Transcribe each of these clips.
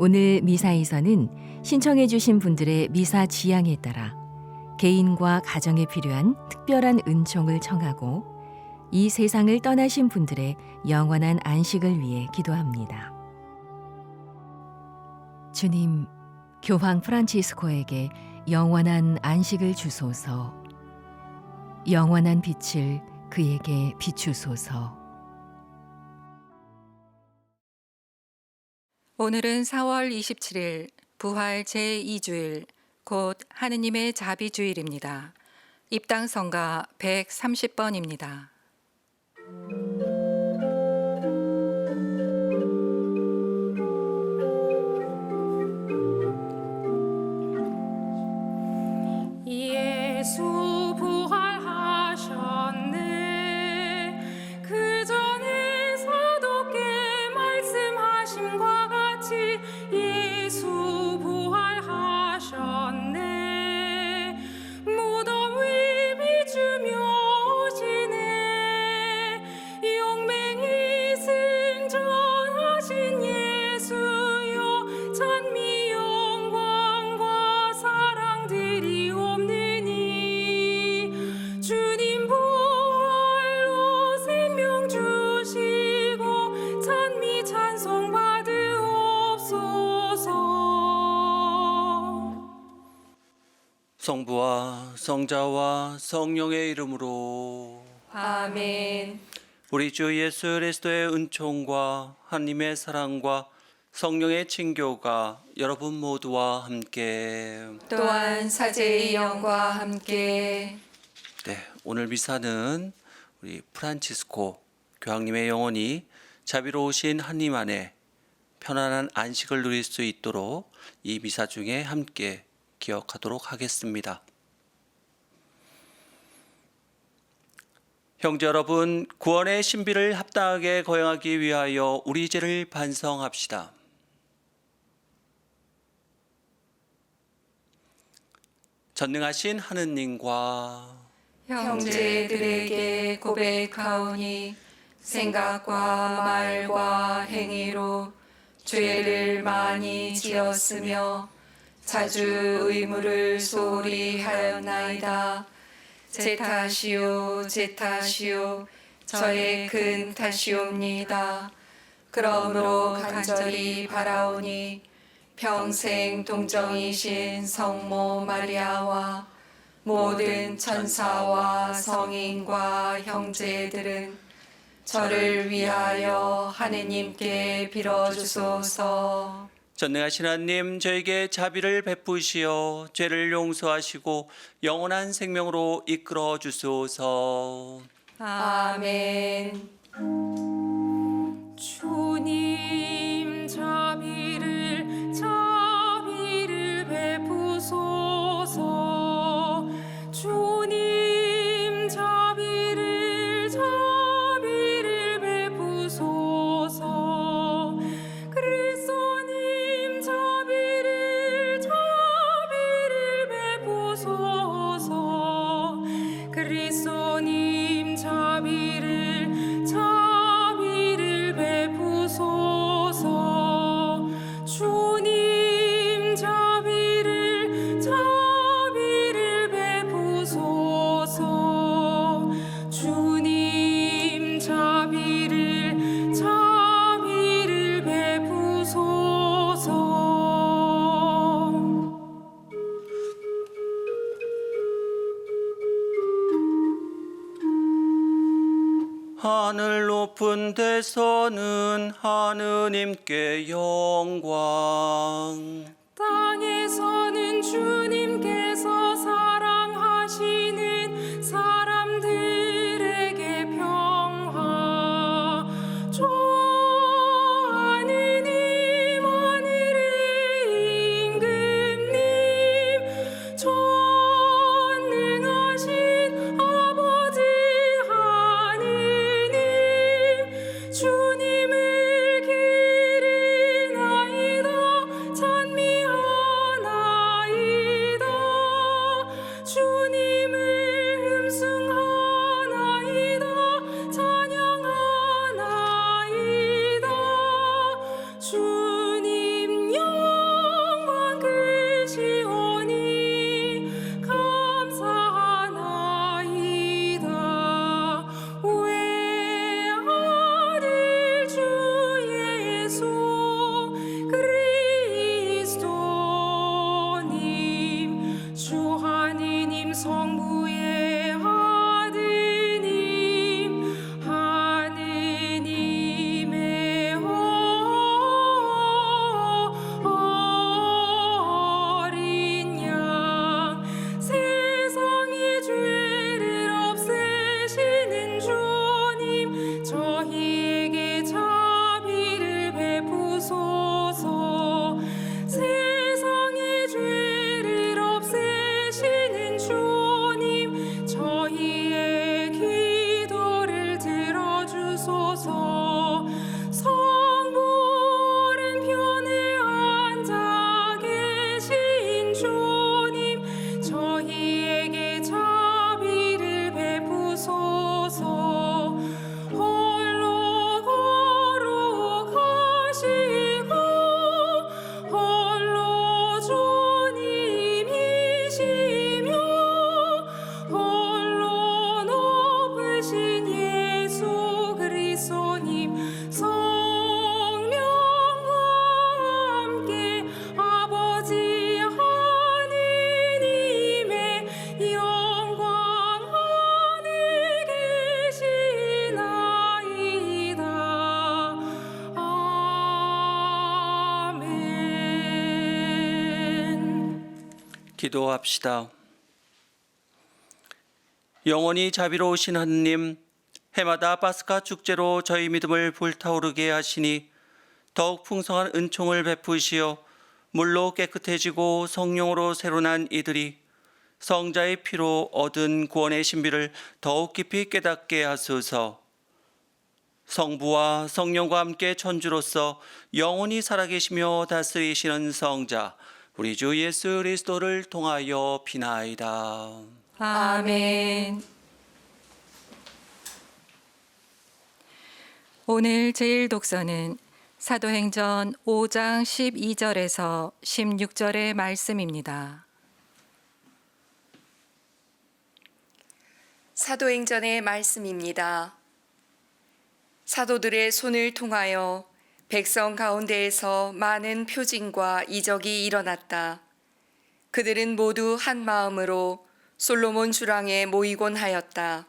오늘 미사에서는 신청해 주신 분들의 미사 지향에 따라 개인과 가정에 필요한 특별한 은총을 청하고 이 세상을 떠나신 분들의 영원한 안식을 위해 기도합니다. 주님, 교황 프란치스코에게 영원한 안식을 주소서. 영원한 빛을 그에게 비추소서. 오늘은 4월 27일 부활 제2주일 곧 하느님의 자비주일입니다. 입당 성가 130번입니다. 예수 부활하셨네. 그 전에 사도께 말씀하심과 같이 예수 부활하셨네. 무덤 위 비추며 오시네. 용맹히 승천하신 예수여, 찬미 영광과 사랑 드리옵느니 주님 부활로 생명 주시고 찬미 찬송 받으옵소서. 성부와 성자와 성령의 이름으로 아멘. 우리 주 예수 그리스도의 은총과 하나님의 사랑과 성령의 친교가 여러분 모두와 함께. 또한 사제의 영과 함께. 네, 오늘 미사는 우리 프란치스코 교황님의 영혼이 자비로우신 하나님 안에 편안한 안식을 누릴 수 있도록 이 미사 중에 함께 기억하도록 하겠습니다. 형제 여러분, 구원의 신비를 합당하게 거행하기 위하여 우리 죄를 반성합시다. 전능하신 하느님과 형제들에게 고백하오니 생각과 말과 행위로 죄를 많이 지었으며 자주 의무를 소홀히 하였나이다. 제 탓이요, 제 탓이요, 저의 큰 탓이옵니다. 그러므로 간절히 바라오니 평생 동정이신 성모 마리아와 모든 천사와 성인과 형제들은 저를 위하여 하느님께 빌어주소서. 전능하신 하나님, 저에게 자비를 베푸시어 죄를 용서하시고 영원한 생명으로 이끌어 주소서. 아멘. 주님 자비를 베푸소서. 주님 자비를 베푸소서. 그리스도님 자비를 베푸소서. 그리스도님 자비를 베푸소서. 주님 자비를 베푸소서. 주님 자비를 베푸소서. 하늘 높은 데서는 하느님께 영광, 땅에서는 주님께서 사랑하시는 사람들에게 평화. 저 하느님, 하늘의 임금님, 전능하신 아버지 하느님, 주님을 기리나이다. 찬미하나이다. 기도합시다. 영원히 자비로우신 하느님, 해마다 파스카 축제로 저희 믿음을 불타오르게 하시니 더욱 풍성한 은총을 베푸시어 물로 깨끗해지고 성령으로 새로 난 이들이 성자의 피로 얻은 구원의 신비를 더욱 깊이 깨닫게 하소서. 성부와 성령과 함께 천주로서 영원히 살아계시며 다스리시는 성자 우리 주 예수 그리스도를 통하여 비나이다. 아멘. 오늘 제일 독서는 사도행전 5장 12절에서 16절의 말씀입니다. 사도행전의 말씀입니다. 사도들의 손을 통하여 백성 가운데에서 많은 표징과 이적이 일어났다. 그들은 모두 한 마음으로 솔로몬 주랑에 모이곤 하였다.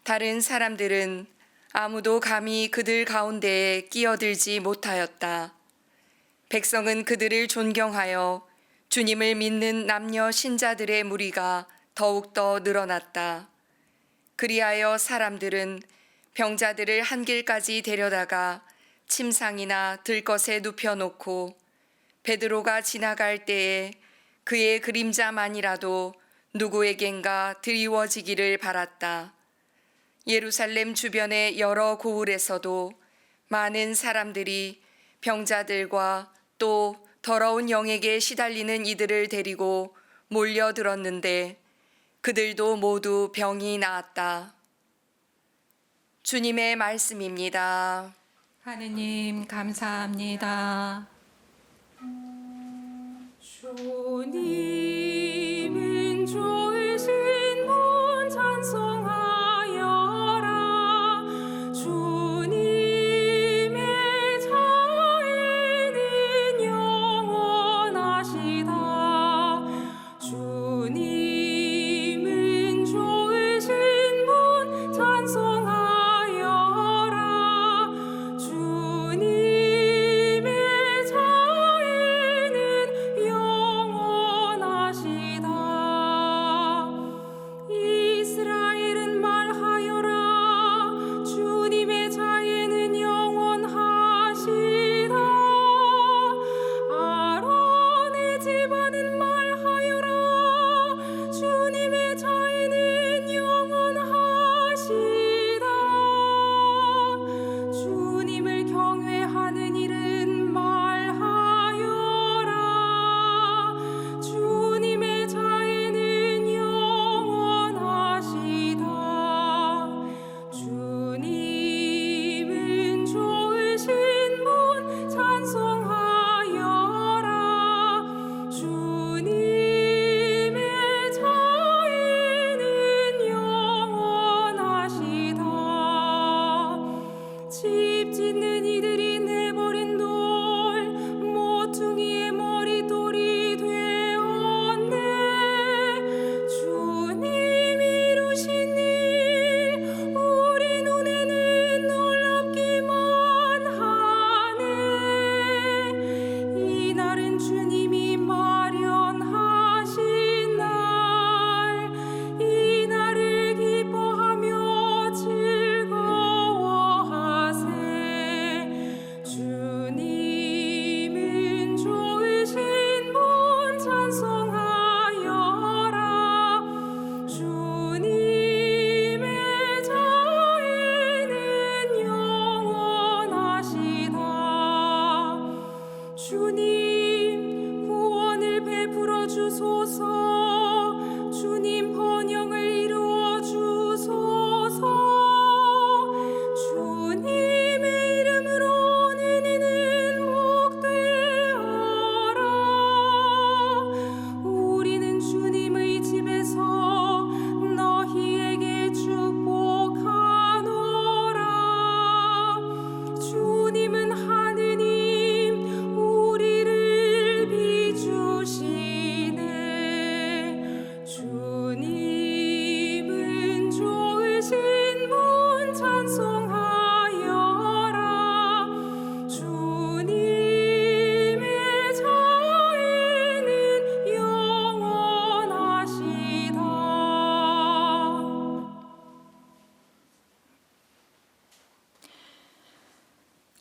다른 사람들은 아무도 감히 그들 가운데에 끼어들지 못하였다. 백성은 그들을 존경하여 주님을 믿는 남녀 신자들의 무리가 더욱더 늘어났다. 그리하여 사람들은 병자들을 한 길까지 데려다가 침상이나 들것에 눕혀놓고 베드로가 지나갈 때에 그의 그림자만이라도 누구에겐가 드리워지기를 바랐다. 예루살렘 주변의 여러 고을에서도 많은 사람들이 병자들과 또 더러운 영에게 시달리는 이들을 데리고 몰려들었는데 그들도 모두 병이 나았다. 주님의 말씀입니다. 하느님 감사합니다. 주님은 좋으신 분 찬송하여라. 주님의 자애는 영원하시다. 주님은 좋으신 분 찬송하여라. 주님의 자애는 영원하시다.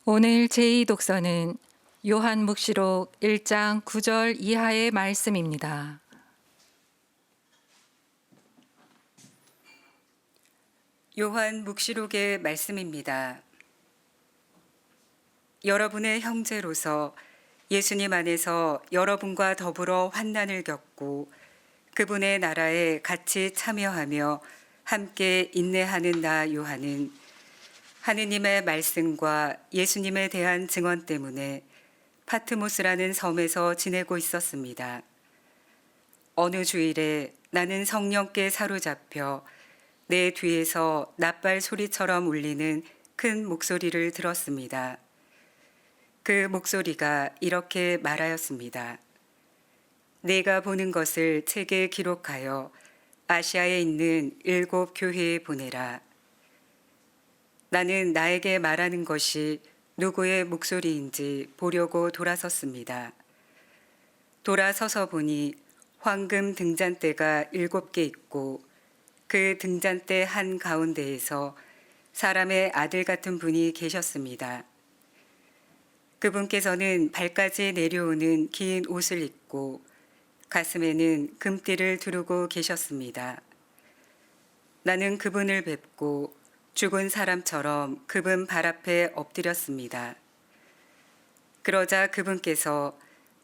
오늘 제2독서는 요한묵시록 1장 9절 이하의 말씀입니다. 요한묵시록의 말씀입니다. 여러분의 형제로서 예수님 안에서 여러분과 더불어 환난을 겪고 그분의 나라에 같이 참여하며 함께 인내하는 나 요한은 하느님의 말씀과 예수님에 대한 증언 때문에 파트모스라는 섬에서 지내고 있었습니다. 어느 주일에 나는 성령께 사로잡혀 내 뒤에서 낫발 소리처럼 울리는 큰 목소리를 들었습니다. 그 목소리가 이렇게 말하였습니다. 내가 보는 것을 책에 기록하여 아시아에 있는 7 교회에 보내라. 나는 나에게 말하는 것이 누구의 목소리인지 보려고 돌아섰습니다. 돌아서서 보니 황금 등잔대가 7개 있고 그 등잔대 한 가운데에서 사람의 아들 같은 분이 계셨습니다. 그분께서는 발까지 내려오는 긴 옷을 입고 가슴에는 금띠를 두르고 계셨습니다. 나는 그분을 뵙고 죽은 사람처럼 그분 발 앞에 엎드렸습니다. 그러자 그분께서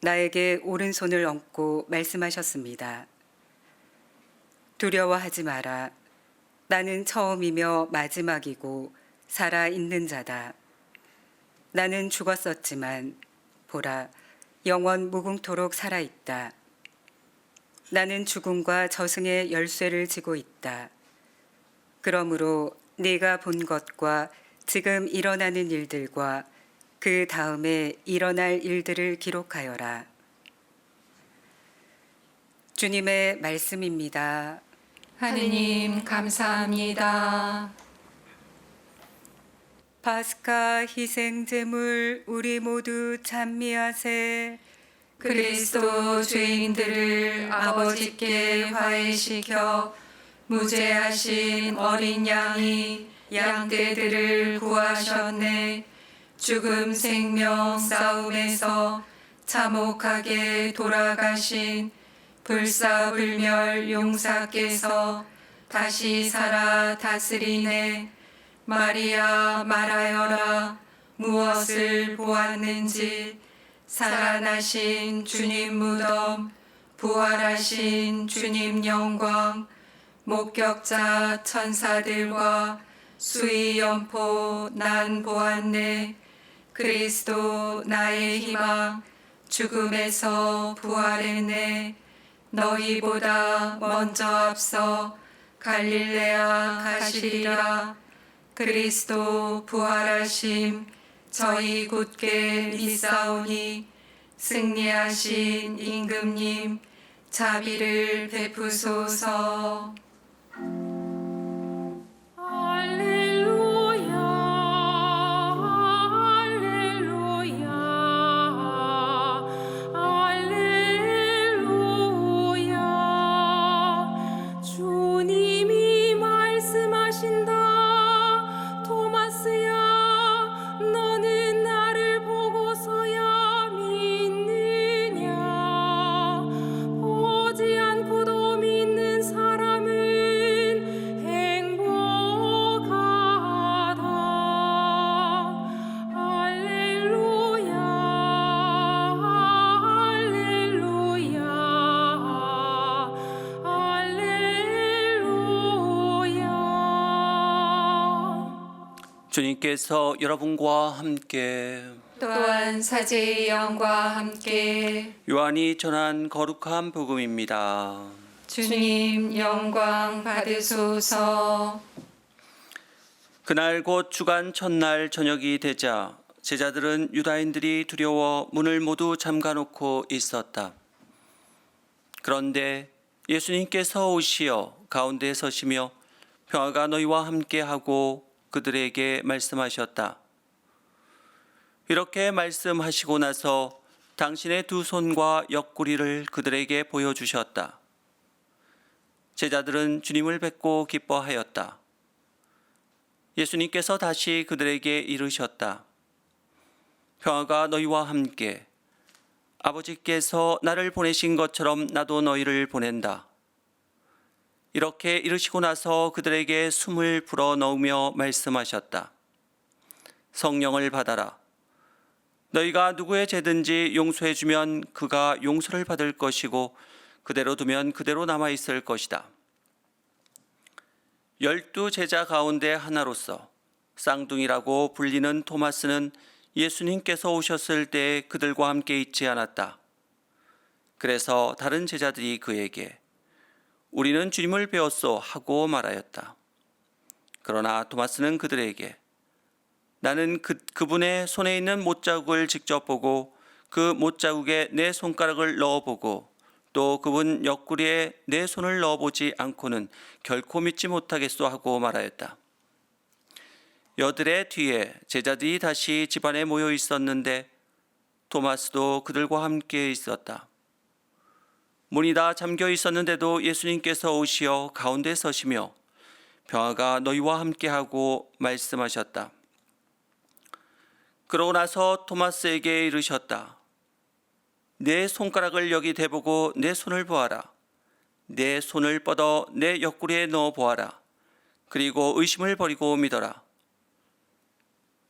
나에게 오른손을 얹고 말씀하셨습니다. 두려워하지 마라. 나는 처음이며 마지막이고 살아 있는 자다. 나는 죽었었지만 보라, 영원 무궁토록 살아있다. 나는 죽음과 저승의 열쇠를 쥐고 있다. 그러므로 네가 본 것과 지금 일어나는 일들과 그 다음에 일어날 일들을 기록하여라. 주님의 말씀입니다. 하느님 감사합니다. 파스카 희생제물 우리 모두 찬미하세. 그리스도 죄인들을 아버지께 화해시켜 무죄하신 어린 양이 양떼들을 구하셨네. 죽음 생명 싸움에서 참혹하게 돌아가신 불사불멸 용사께서 다시 살아 다스리네. 마리아 말하여라. 무엇을 보았는지. 살아나신 주님 무덤, 부활하신 주님 영광, 목격자 천사들과 수위 연포 난 보았네. 그리스도 나의 희망, 죽음에서 부활했네. 너희보다 먼저 앞서 갈릴레아 가시리라. 그리스도 부활하심 저희 굳게 믿사오니 승리하신 임금님 자비를 베푸소서. 할렐루야 할렐루야 할렐루야. 주님이 말씀하신다. 토마스야, 너는 나를 보고서야 믿느냐. 보지 않고도 믿는 사람은 행복하다. 할렐루야 할렐루야 할렐루야. 주님께서 여러분과 함께 또한 사제의 영과 함께 요한이 전한 거룩한 복음입니다. 주님 영광 받으소서. 그날 곧 주간 첫날 저녁이 되자 제자들은 유다인들이 두려워 문을 모두 잠가놓고 있었다. 그런데 예수님께서 오시어 가운데에 서시며 평화가 너희와 함께하고 그들에게 말씀하셨다. 이렇게 말씀하시고 나서 당신의 두 손과 옆구리를 그들에게 보여주셨다. 제자들은 주님을 뵙고 기뻐하였다. 예수님께서 다시 그들에게 이르셨다. 평화가 너희와 함께. 아버지께서 나를 보내신 것처럼 나도 너희를 보낸다. 이렇게 이르시고 나서 그들에게 숨을 불어 넣으며 말씀하셨다. 성령을 받아라. 너희가 누구의 죄든지 용서해 주면 그가 용서를 받을 것이고 그대로 두면 그대로 남아 있을 것이다. 12 제자 가운데 하나로서 쌍둥이라고 불리는 토마스는 예수님께서 오셨을 때 그들과 함께 있지 않았다. 그래서 다른 제자들이 그에게 우리는 주님을 배웠소 하고 말하였다. 그러나 토마스는 그들에게 나는 그분의 손에 있는 못자국을 직접 보고 그 못자국에 내 손가락을 넣어보고 또 그분 옆구리에 내 손을 넣어보지 않고는 결코 믿지 못하겠소 하고 말하였다. 여드레 뒤에 제자들이 다시 집안에 모여 있었는데 토마스도 그들과 함께 있었다. 문이 다 잠겨 있었는데도 예수님께서 오시어 가운데 서시며 평화가 너희와 함께하고 말씀하셨다. 그러고 나서 토마스에게 이르셨다. 내 손가락을 여기 대보고 내 손을 보아라. 내 손을 뻗어 내 옆구리에 넣어 보아라. 그리고 의심을 버리고 믿어라.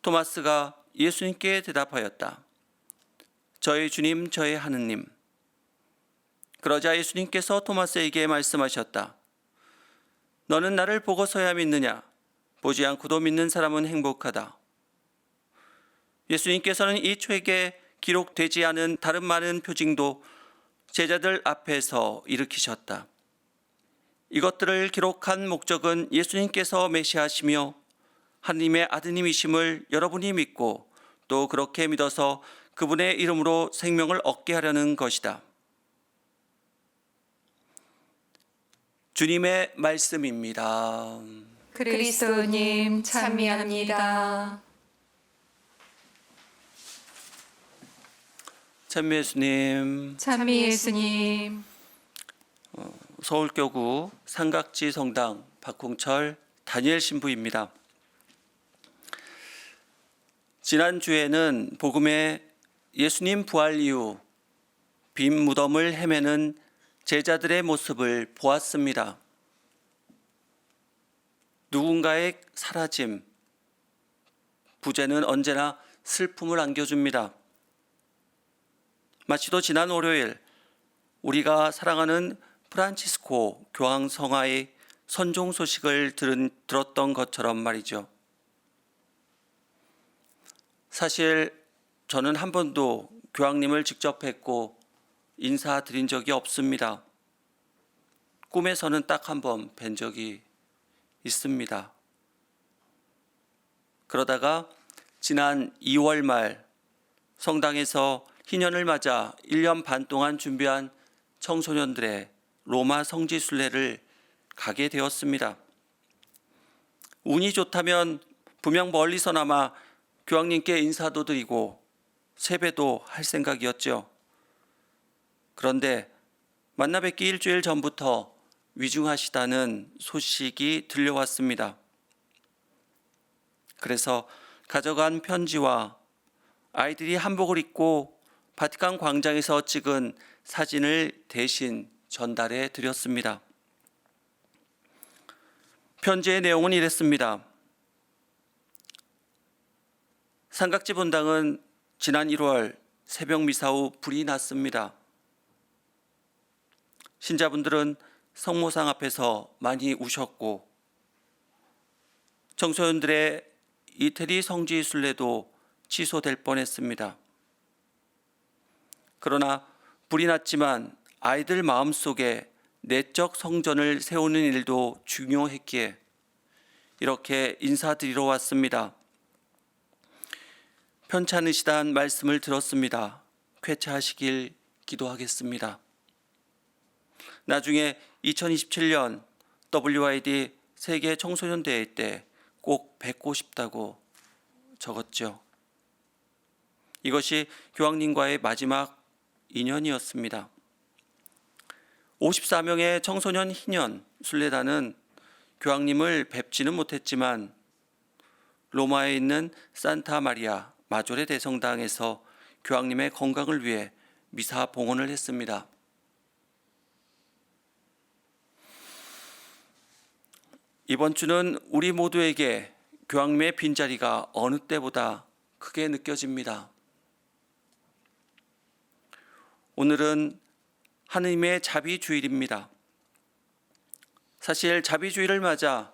토마스가 예수님께 대답하였다. 저의 주님, 저의 하느님. 그러자 예수님께서 토마스에게 말씀하셨다. 너는 나를 보고서야 믿느냐? 보지 않고도 믿는 사람은 행복하다. 예수님께서는 이 책에 기록되지 않은 다른 많은 표징도 제자들 앞에서 일으키셨다. 이것들을 기록한 목적은 예수님께서 메시아시며 하나님의 아드님이심을 여러분이 믿고 또 그렇게 믿어서 그분의 이름으로 생명을 얻게 하려는 것이다. 주님의 말씀입니다. 그리스도님 찬미합니다. 찬미 예수님. 찬미 예수님. 서울교구 삼각지 성당 박홍철 다니엘 신부입니다. 지난주에는 복음의 예수님 부활 이후 빈 무덤을 헤매는 제자들의 모습을 보았습니다. 누군가의 사라짐, 부재는 언제나 슬픔을 안겨줍니다. 마치도 지난 월요일 우리가 사랑하는 프란치스코 교황 성화의 선종 소식을 들었던 것처럼 말이죠. 사실 저는 한 번도 교황님을 직접 뵙고 인사드린 적이 없습니다. 꿈에서는 딱 한 번 뵌 적이 있습니다. 그러다가 지난 2월 말 성당에서 희년을 맞아 1년 반 동안 준비한 청소년들의 로마 성지 순례를 가게 되었습니다. 운이 좋다면 분명 멀리서나마 교황님께 인사도 드리고 세배도 할 생각이었죠. 그런데 만나 뵙기 일주일 전부터 위중하시다는 소식이 들려왔습니다. 그래서 가져간 편지와 아이들이 한복을 입고 바티칸 광장에서 찍은 사진을 대신 전달해 드렸습니다. 편지의 내용은 이랬습니다. 삼각지 본당은 지난 1월 새벽 미사 후 불이 났습니다. 신자분들은 성모상 앞에서 많이 우셨고 청소년들의 이태리 성지 순례도 취소될 뻔했습니다. 그러나 불이 났지만 아이들 마음속에 내적 성전을 세우는 일도 중요했기에 이렇게 인사드리러 왔습니다. 편찮으시다는 말씀을 들었습니다. 쾌차하시길 기도하겠습니다. 나중에 2027년 WID 세계 청소년 대회 때 꼭 뵙고 싶다고 적었죠. 이것이 교황님과의 마지막 인연이었습니다. 54명의 청소년 희년 순례단은 교황님을 뵙지는 못했지만 로마에 있는 산타 마리아 마조레 대성당에서 교황님의 건강을 위해 미사 봉헌을 했습니다. 이번 주는 우리 모두에게 교황님의 빈자리가 어느 때보다 크게 느껴집니다. 오늘은 하느님의 자비주일입니다. 사실 자비주일을 맞아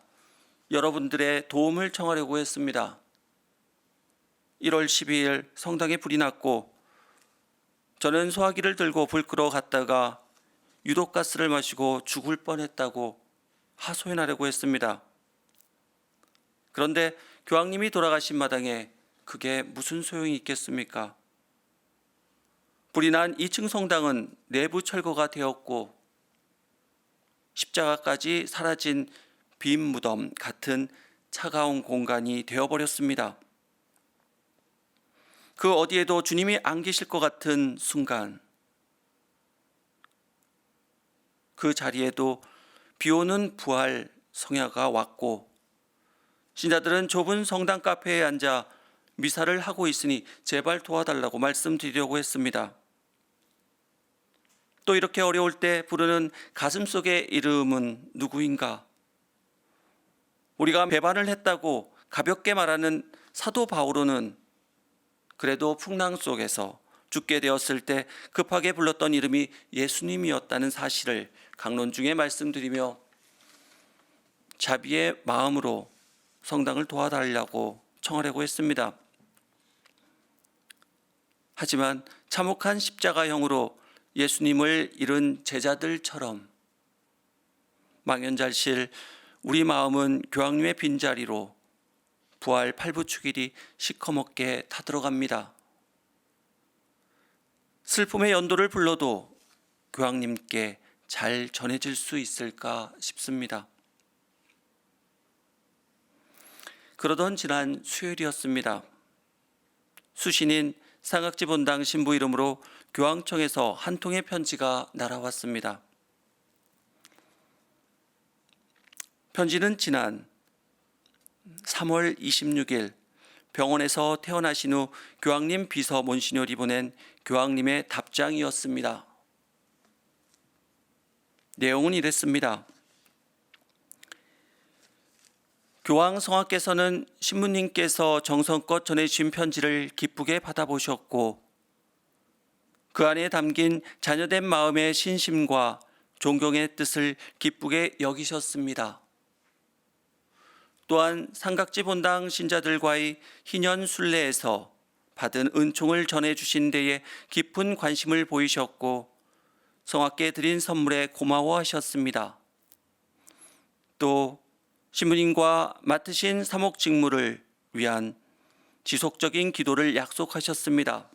여러분들의 도움을 청하려고 했습니다. 1월 12일 성당에 불이 났고 저는 소화기를 들고 불 끄러 갔다가 유독가스를 마시고 죽을 뻔했다고 하소연하려고 했습니다. 그런데 교황님이 돌아가신 마당에 그게 무슨 소용이 있겠습니까? 불이 난 2층 성당은 내부 철거가 되었고 십자가까지 사라진 빈 무덤 같은 차가운 공간이 되어버렸습니다. 그 어디에도 주님이 안 계실 것 같은 순간, 그 자리에도 비오는 부활 성야가 왔고 신자들은 좁은 성당 카페에 앉아 미사를 하고 있으니 제발 도와달라고 말씀드리려고 했습니다. 또 이렇게 어려울 때 부르는 가슴속의 이름은 누구인가? 우리가 배반을 했다고 가볍게 말하는 사도 바오로는 그래도 풍랑 속에서 죽게 되었을 때 급하게 불렀던 이름이 예수님이었다는 사실을 강론 중에 말씀드리며 자비의 마음으로 성당을 도와달라고 청하려고 했습니다. 하지만 참혹한 십자가형으로 예수님을 잃은 제자들처럼 망연잘실 우리 마음은 교황님의 빈자리로 부활 팔부축일이 시커멓게 타들어갑니다. 슬픔의 연도를 불러도 교황님께 잘 전해질 수 있을까 싶습니다. 그러던 지난 수요일이었습니다. 수신인 상학지 본당 신부 이름으로 교황청에서 한 통의 편지가 날아왔습니다. 편지는 지난 3월 26일 병원에서 퇴원하신 후 교황님 비서 몬시뇨리 보낸 교황님의 답장이었습니다. 내용은 이랬습니다. 교황 성하께서는 신부님께서 정성껏 전해주신 편지를 기쁘게 받아보셨고 그 안에 담긴 자녀된 마음의 신심과 존경의 뜻을 기쁘게 여기셨습니다. 또한 삼각지 본당 신자들과의 희년 순례에서 받은 은총을 전해주신 데에 깊은 관심을 보이셨고 성하께 드린 선물에 고마워하셨습니다. 또 신부님과 맡으신 사목 직무를 위한 지속적인 기도를 약속하셨습니다.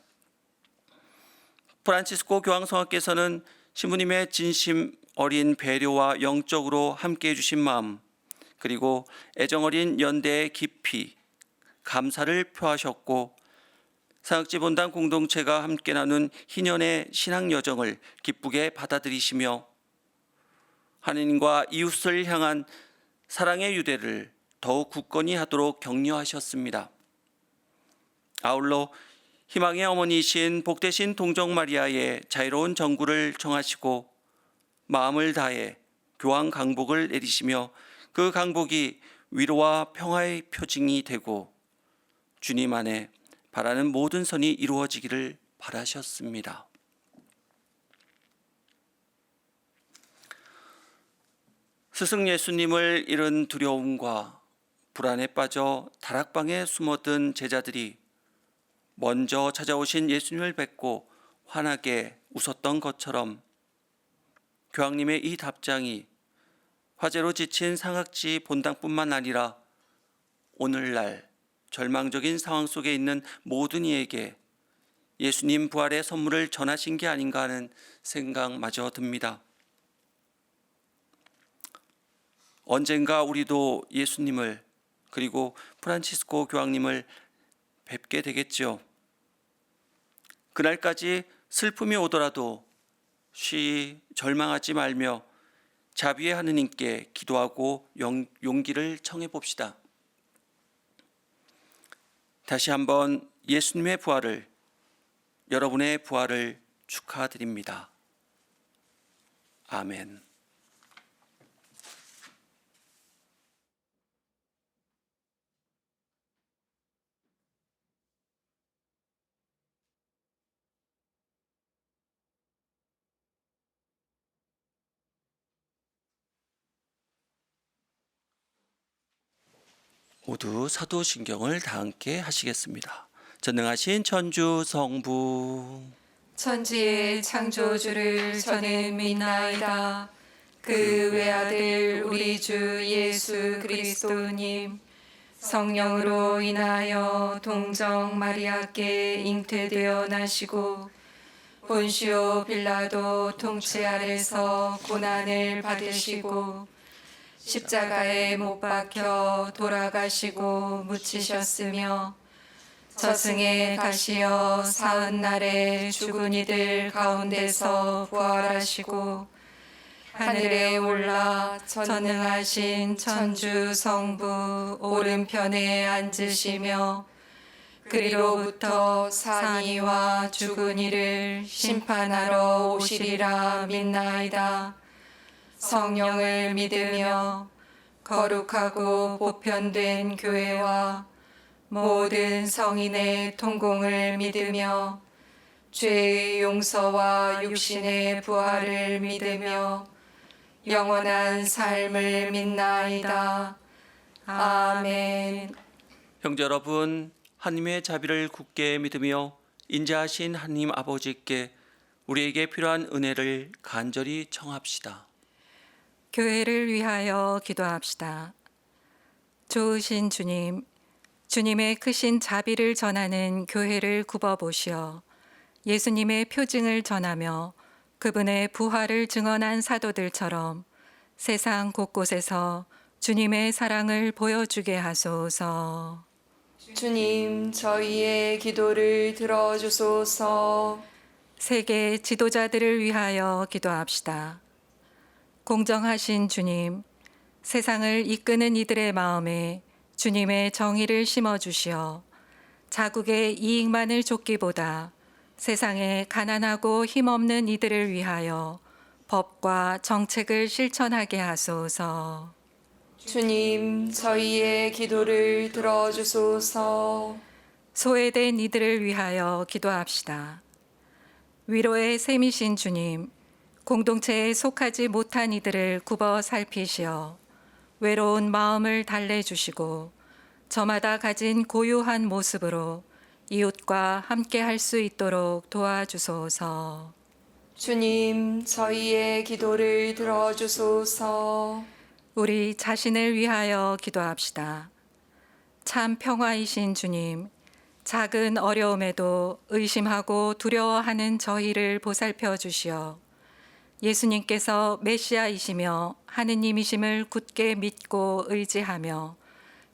프란치스코 교황 성하께서는 신부님의 진심 어린 배려와 영적으로 함께해 주신 마음 그리고 애정어린 연대에 깊이 감사를 표하셨고 사역지 본당 공동체가 함께 나눈 희년의 신앙 여정을 기쁘게 받아들이시며 하느님과 이웃을 향한 사랑의 유대를 더욱 굳건히 하도록 격려하셨습니다. 아울러 희망의 어머니이신 복되신 동정 마리아의 자유로운 정구를 청하시고 마음을 다해 교황 강복을 내리시며 그 강복이 위로와 평화의 표징이 되고 주님 안에 바라는 모든 선이 이루어지기를 바라셨습니다. 스승 예수님을 잃은 두려움과 불안에 빠져 다락방에 숨어든 제자들이 먼저 찾아오신 예수님을 뵙고 환하게 웃었던 것처럼 교황님의 이 답장이 화재로 지친 상학지 본당뿐만 아니라 오늘날 절망적인 상황 속에 있는 모든 이에게 예수님 부활의 선물을 전하신 게 아닌가 하는 생각마저 듭니다. 언젠가 우리도 예수님을 그리고 프란치스코 교황님을 뵙게 되겠죠. 그날까지 슬픔이 오더라도 쉬이 절망하지 말며 자비의 하느님께 기도하고 용기를 청해 봅시다. 다시 한번 예수님의 부활을, 여러분의 부활을 축하드립니다. 아멘. 모두 사도신경을 다 함께 하시겠습니다. 전능하신 천주 성부, 천지의 창조주를 저는 믿나이다. 그 외아들 우리 주 예수 그리스도님, 성령으로 인하여 동정 마리아께 잉태되어 나시고 본시오 빌라도 통치 아래서 고난을 받으시고 십자가에 못 박혀 돌아가시고 묻히셨으며 저승에 가시어 사흔날에 죽은 이들 가운데서 부활하시고 하늘에 올라 전능하신 천주 성부 오른편에 앉으시며 그리로부터 산이와 죽은 이를 심판하러 오시리라 믿나이다. 성령을 믿으며 거룩하고 보편된 교회와 모든 성인의 통공을 믿으며 죄의 용서와 육신의 부활을 믿으며 영원한 삶을 믿나이다. 아멘. 형제 여러분, 하나님의 자비를 굳게 믿으며 인자하신 하나님 아버지께 우리에게 필요한 은혜를 간절히 청합시다. 교회를 위하여 기도합시다. 좋으신 주님, 주님의 크신 자비를 전하는 교회를 굽어보시어 예수님의 표징을 전하며 그분의 부활을 증언한 사도들처럼 세상 곳곳에서 주님의 사랑을 보여주게 하소서. 주님, 저희의 기도를 들어주소서. 세계 지도자들을 위하여 기도합시다. 공정하신 주님, 세상을 이끄는 이들의 마음에 주님의 정의를 심어주시어 자국의 이익만을 쫓기보다 세상에 가난하고 힘없는 이들을 위하여 법과 정책을 실천하게 하소서. 주님, 저희의 기도를 들어주소서. 소외된 이들을 위하여 기도합시다. 위로의 셈이신 주님, 공동체에 속하지 못한 이들을 굽어 살피시어 외로운 마음을 달래주시고 저마다 가진 고유한 모습으로 이웃과 함께 할 수 있도록 도와주소서. 주님, 저희의 기도를 들어주소서. 우리 자신을 위하여 기도합시다. 참 평화이신 주님, 작은 어려움에도 의심하고 두려워하는 저희를 보살펴 주시어 예수님께서 메시아이시며 하느님이심을 굳게 믿고 의지하며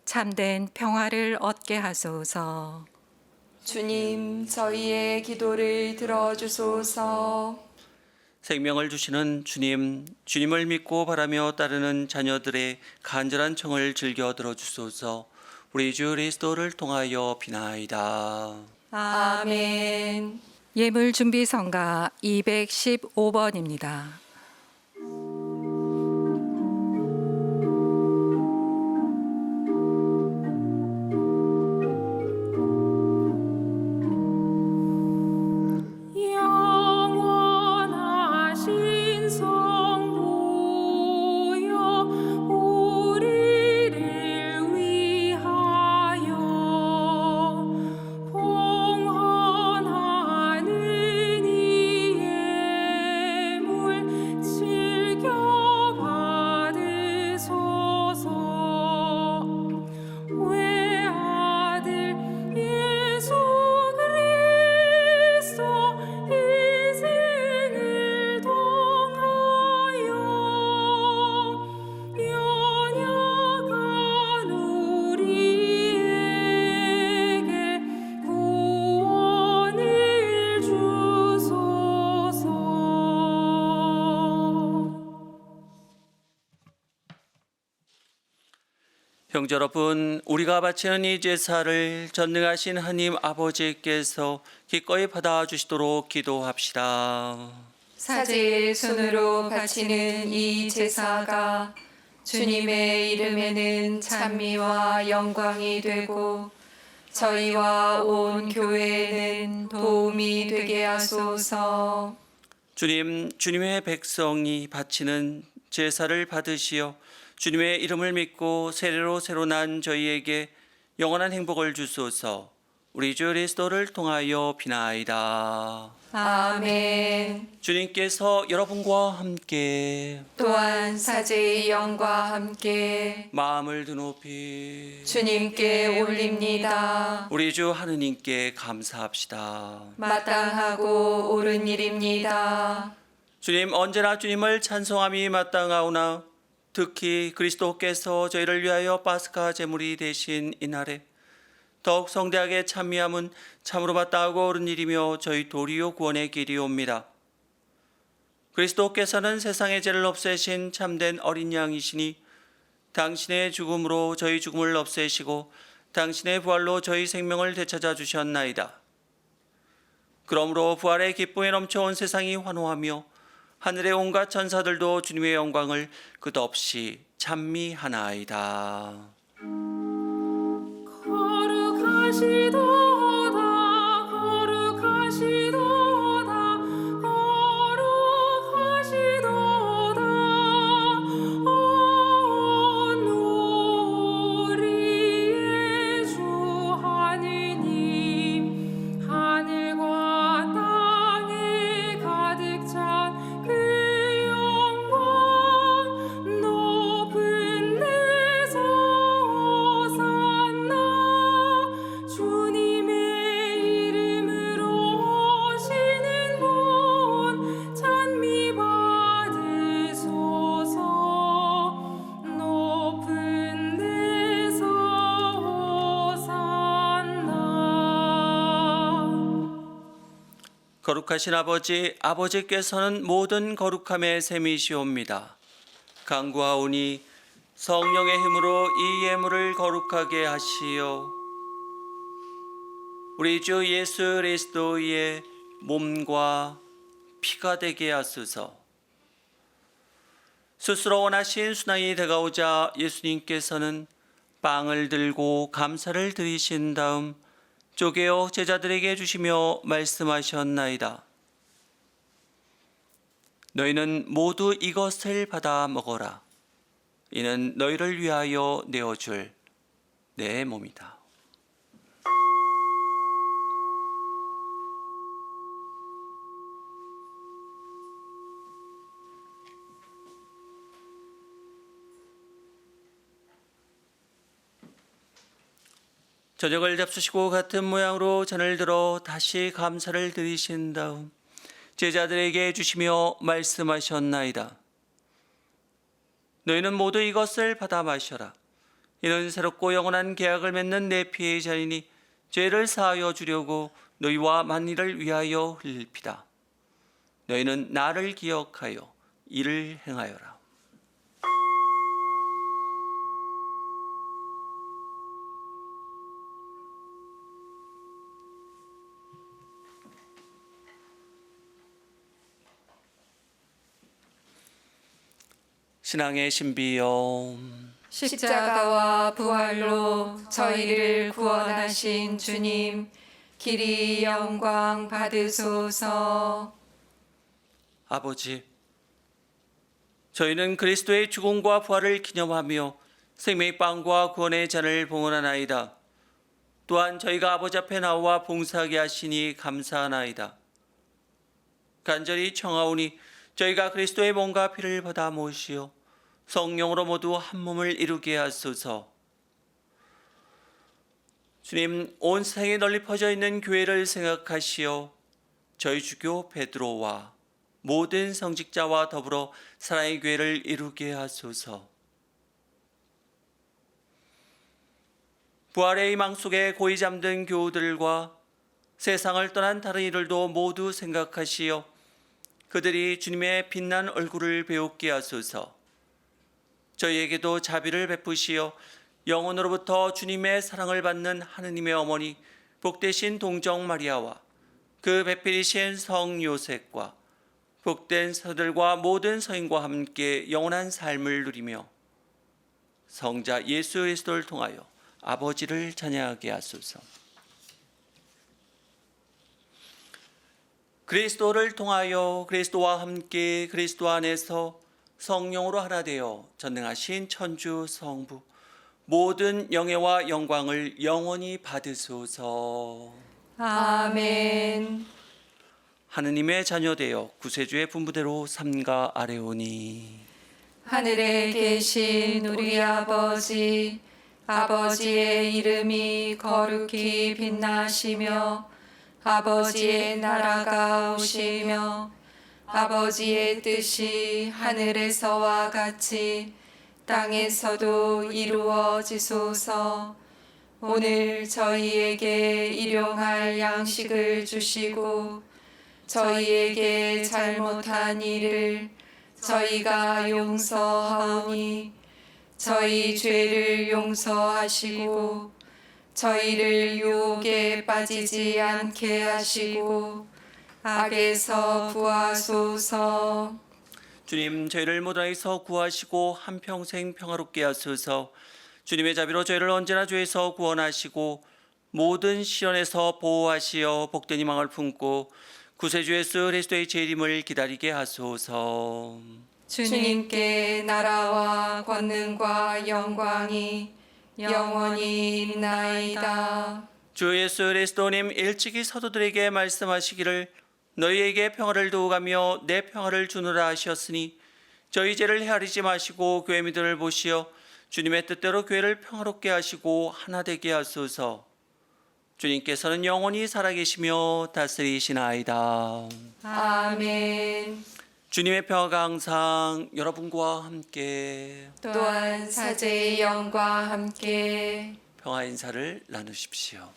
참된 평화를 얻게 하소서. 주님, 저희의 기도를 들어주소서. 생명을 주시는 주님, 주님을 믿고 바라며 따르는 자녀들의 간절한 청을 즐겨 들어주소서. 우리 주 그리스도를 통하여 비나이다. 아멘. 예물 준비 성가 215번입니다. 영원하신 성부여 우리를 위하여 봉헌하는 이 예물 형제 여러분, 우리가 바치는 이 제사를 전능하신 하나님 아버지께서 기꺼이 받아주시도록 기도합시다. 사제의 손으로 바치는 이 제사가 주님의 이름에는 찬미와 영광이 되고 저희와 온 교회에는 도움이 되게 하소서. 주님의 백성이 바치는 제사를 받으시어 주님의 이름을 믿고 세례로 새로 난 저희에게 영원한 행복을 주소서. 우리 주 그리스도를 통하여 비나이다. 아멘. 주님께서 여러분과 함께 또한 사제의 영과 함께 마음을 드높이 주님께 올립니다. 우리 주 하느님께 감사합시다. 마땅하고 옳은 일입니다. 주님, 언제나 주님을 찬송함이 마땅하오나 특히 그리스도께서 저희를 위하여 파스카 제물이 되신 이날에 더욱 성대하게 찬미함은 참으로 마땅하고 옳은 일이며 저희 도리요 구원의 길이옵니다. 그리스도께서는 세상의 죄를 없애신 참된 어린 양이시니 당신의 죽음으로 저희 죽음을 없애시고 당신의 부활로 저희 생명을 되찾아 주셨나이다. 그러므로 부활의 기쁨에 넘쳐온 세상이 환호하며 하늘의 온갖 천사들도 주님의 영광을 끝없이 찬미하나이다. 거룩하시도다 거룩하시도다 거룩하시도다 온 우리의 주 하느님 하늘과 땅에 가득 찬 그 영광 높은 데서 호산나 주님의 이름으로 오시는 분 찬미 받으소서. 높은 데서 호산나. 거룩하신 아버지께서는 모든 거룩함의 셈이시옵니다. 간구하오니 성령의 힘으로 이 예물을 거룩하게 하시어 우리 주 예수 그리스도의 몸과 피가 되게 하소서. 스스로 원하신 순환이 다가오자 예수님께서는 빵을 들고 감사를 드리신 다음 쪼개어 제자들에게 주시며 말씀하셨나이다. 너희는 모두 이것을 받아 먹어라. 이는 너희를 위하여 내어줄 내 몸이다. 저녁을 잡수시고 같은 모양으로 잔을 들어 다시 감사를 드리신 다음 제자들에게 주시며 말씀하셨나이다. 너희는 모두 이것을 받아 마셔라. 이는 새롭고 영원한 계약을 맺는 내 피의 잔이니 죄를 사하여 주려고 너희와 만일을 위하여 흘릴 피다. 너희는 나를 기억하여 이를 행하여라. 신앙의 신비요, 십자가와 부활로 저희를 구원하신 주님, 길이 영광 받으소서. 아버지, 저희는 그리스도의 죽음과 부활을 기념하며 생명의 빵과 구원의 잔을 봉헌하나이다. 또한 저희가 아버지 앞에 나와 봉사하게 하시니 감사하나이다. 간절히 청하오니 저희가 그리스도의 몸과 피를 받아 모시어 성령으로 모두 한 몸을 이루게 하소서. 주님, 온 세상에 널리 퍼져 있는 교회를 생각하시어 저희 주교 베드로와 모든 성직자와 더불어 사랑의 교회를 이루게 하소서. 부활의 희망 속에 고이 잠든 교우들과 세상을 떠난 다른 이들도 모두 생각하시어 그들이 주님의 빛난 얼굴을 배우게 하소서. 저희에게도 자비를 베푸시어 영원으로부터 주님의 사랑을 받는 하느님의 어머니 복되신 동정 마리아와 그 배필이신 성 요셉과 복된 서들과 모든 서인과 함께 영원한 삶을 누리며 성자 예수 그리스도를 통하여 아버지를 찬양하게 하소서. 그리스도를 통하여 그리스도와 함께 그리스도 안에서 성령으로 하나 되어 전능하신 천주 성부 모든 영예와 영광을 영원히 받으소서. 아멘. 하느님의 자녀되어 구세주의 분부대로 삼가 아뢰오니 하늘에 계신 우리 아버지, 아버지의 이름이 거룩히 빛나시며 아버지의 나라가 오시며 아버지의 뜻이 하늘에서와 같이 땅에서도 이루어지소서. 오늘 저희에게 일용할 양식을 주시고 저희에게 잘못한 일을 저희가 용서하오니 저희 죄를 용서하시고 저희를 유혹에 빠지지 않게 하시고 악에서 구하소서. 주님, 저희를 모든 악에서 구하시고 한평생 평화롭게 하소서. 주님의 자비로 저희를 언제나 죄에서 구원하시고 모든 시련에서 보호하시어 복된 희망을 품고 구세주 예수 그리스도의 재림을 기다리게 하소서. 주님께 나라와 권능과 영광이 영원히 있나이다. 주 예수 그리스도님 일찍이 사도들에게 말씀하시기를 너희에게 평화를 두어가며 내 평화를 주노라 하셨으니 저희 죄를 헤아리지 마시고 교회 믿음을 보시어 주님의 뜻대로 교회를 평화롭게 하시고 하나 되게 하소서. 주님께서는 영원히 살아계시며 다스리시나이다. 아멘. 주님의 평화가 항상 여러분과 함께 또한 사제의 영과 함께 평화 인사를 나누십시오.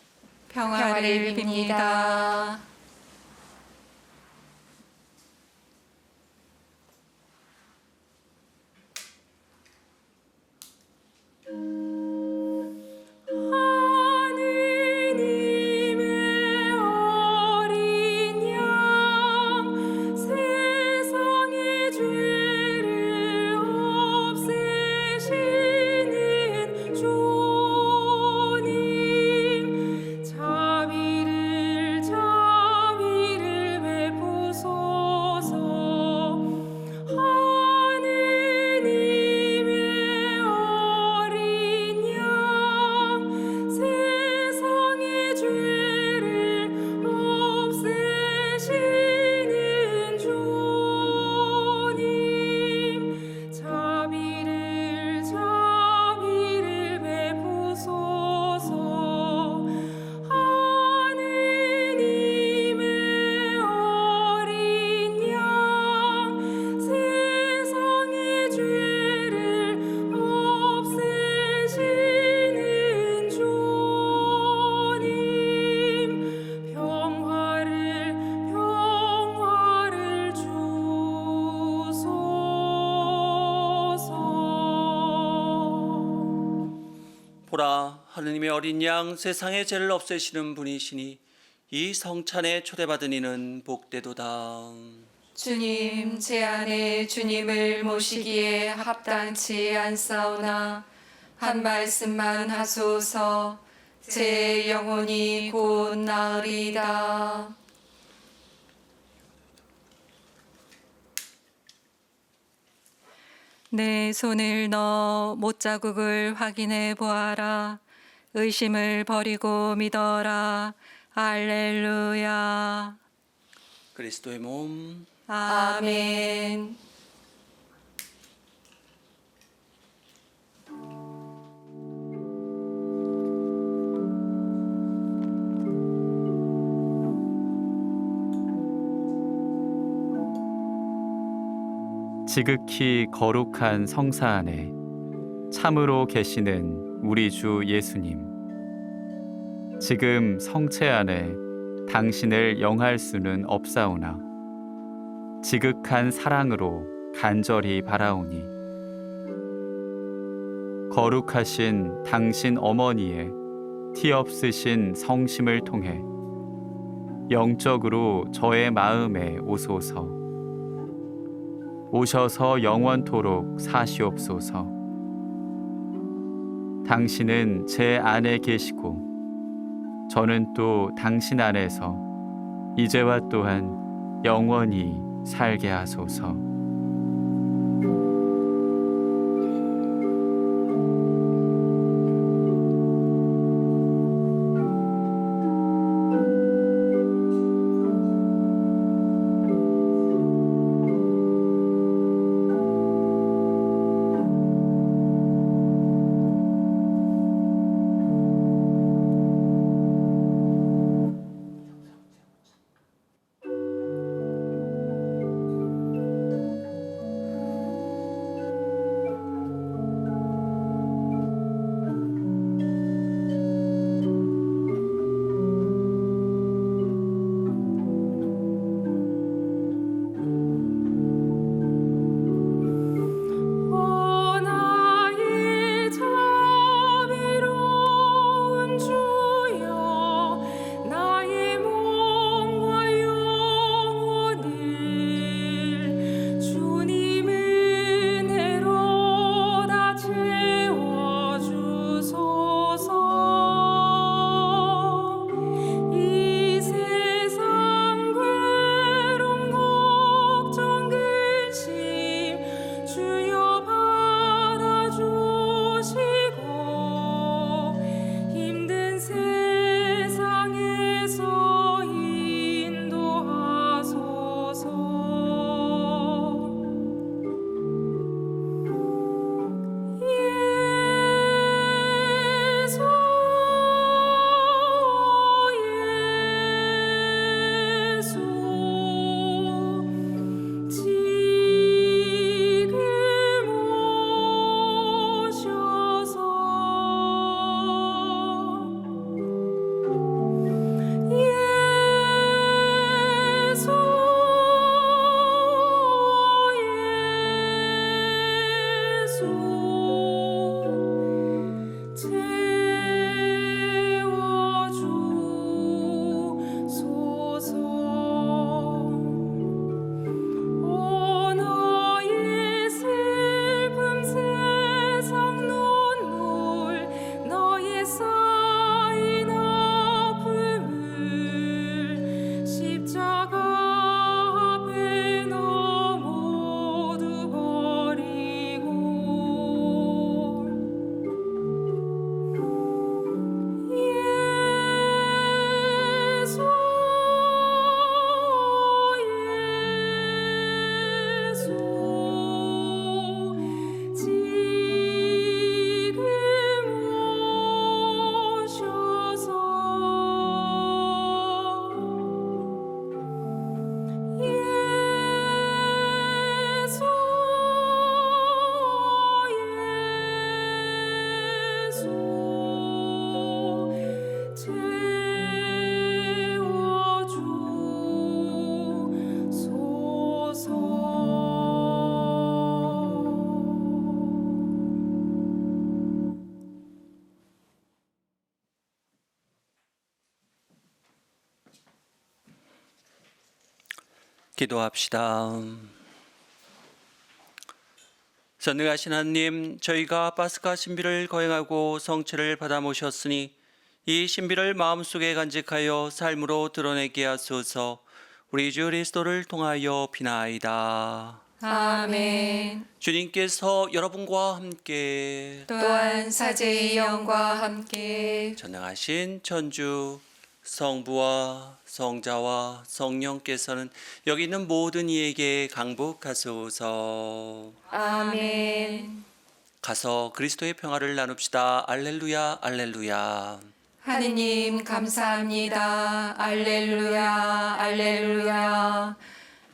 평화를 빕니다. 하느님의 어린 양 세상의 죄를 없애시는 주님 자비를 베푸소서. 하느님의 어린 양 세상의 죄를 없애시는 주님 자비를 베푸소서. 하느님의 어린 양 세상의 죄를 없애시는 주님 평화를 주소서. 보라, 하느님의 어린 양 세상의 죄를 없애시는 분이시니 이 성찬에 초대받은 이는 복되도다. 주님, 제 안에 주님을 모시기에 합당치 않사오나 한 말씀만 하소서. 제 영혼이 곧 나으리이다. 내 손을 넣어 못자국을 확인해 보아라. 의심을 버리고 믿어라. 할렐루야. 그리스도의 몸 아멘. 지극히 거룩한 성사 안에 참으로 계시는 우리 주 예수님, 지금 성체 안에 당신을 영할 수는 없사오나 지극한 사랑으로 간절히 바라오니 거룩하신 당신 어머니의 티 없으신 성심을 통해 영적으로 저의 마음에 오소서. 오셔서 영원토록 사시옵소서. 당신은 제 안에 계시고 저는 또 당신 안에서 이제와 또한 영원히 살게 하소서. 오 나의 자비로운 주여 나의 몸과 영혼을 주님의 은혜로 다 채워주소서. 이 세상 괴로움 걱정 근심 주여 받아주시고 힘든 세상에서 인도하소서. 예수 예수 지금 오셔서 예수 예수 채워주소서. 오 너의 슬픔 세상 눈물 너의 쌓인 아픔을 십자가 앞에 너 모두 버리고 예수 예수 지금 오셔서 예수 예수 기도합시다. 전능하신 하나님, 저희가 파스카 신비를 거행하고 성체를 받아 모셨으니 이 신비를 마음속에 간직하여 삶으로 드러내게 하소서. 우리 주 그리스도를 통하여 비나이다. 아멘. 주님께서 여러분과 함께 또한 사제의 영과 함께 전능하신 천주 성부와 성자와 성령께서는 여기 있는 모든 이에게 강복하소서. 아멘. 가서 그리스도의 평화를 나눕시다. 알렐루야, 알렐루야. 하느님 감사합니다. 알렐루야, 알렐루야.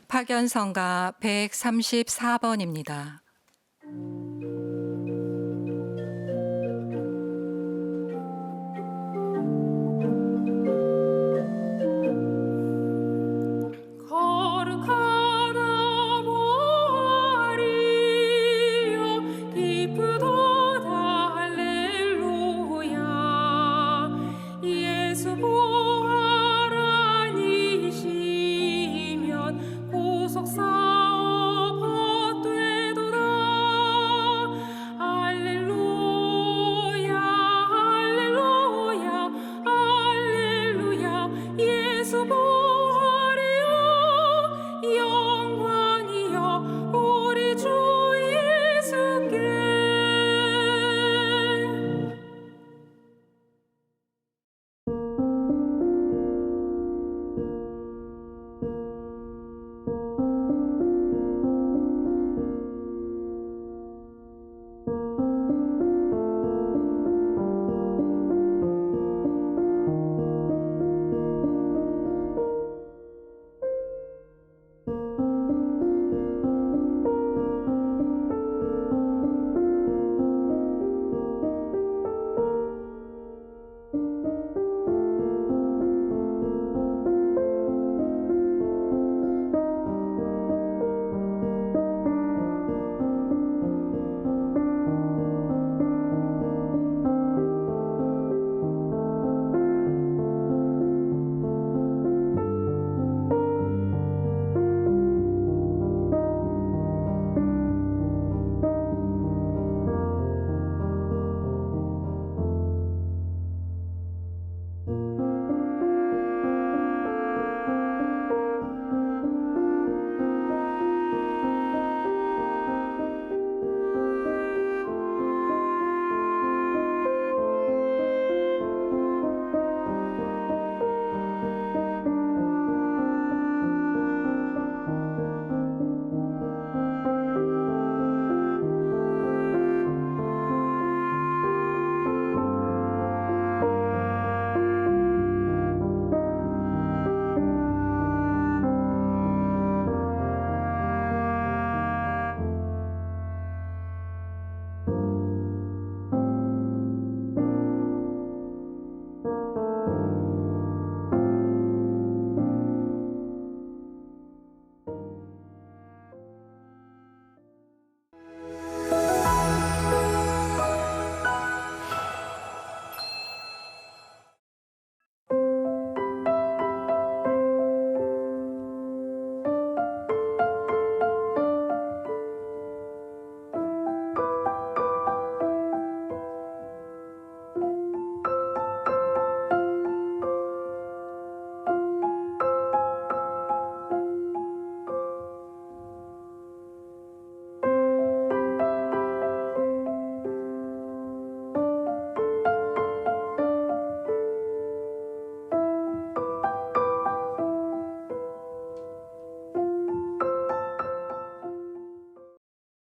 파견성가 134번입니다.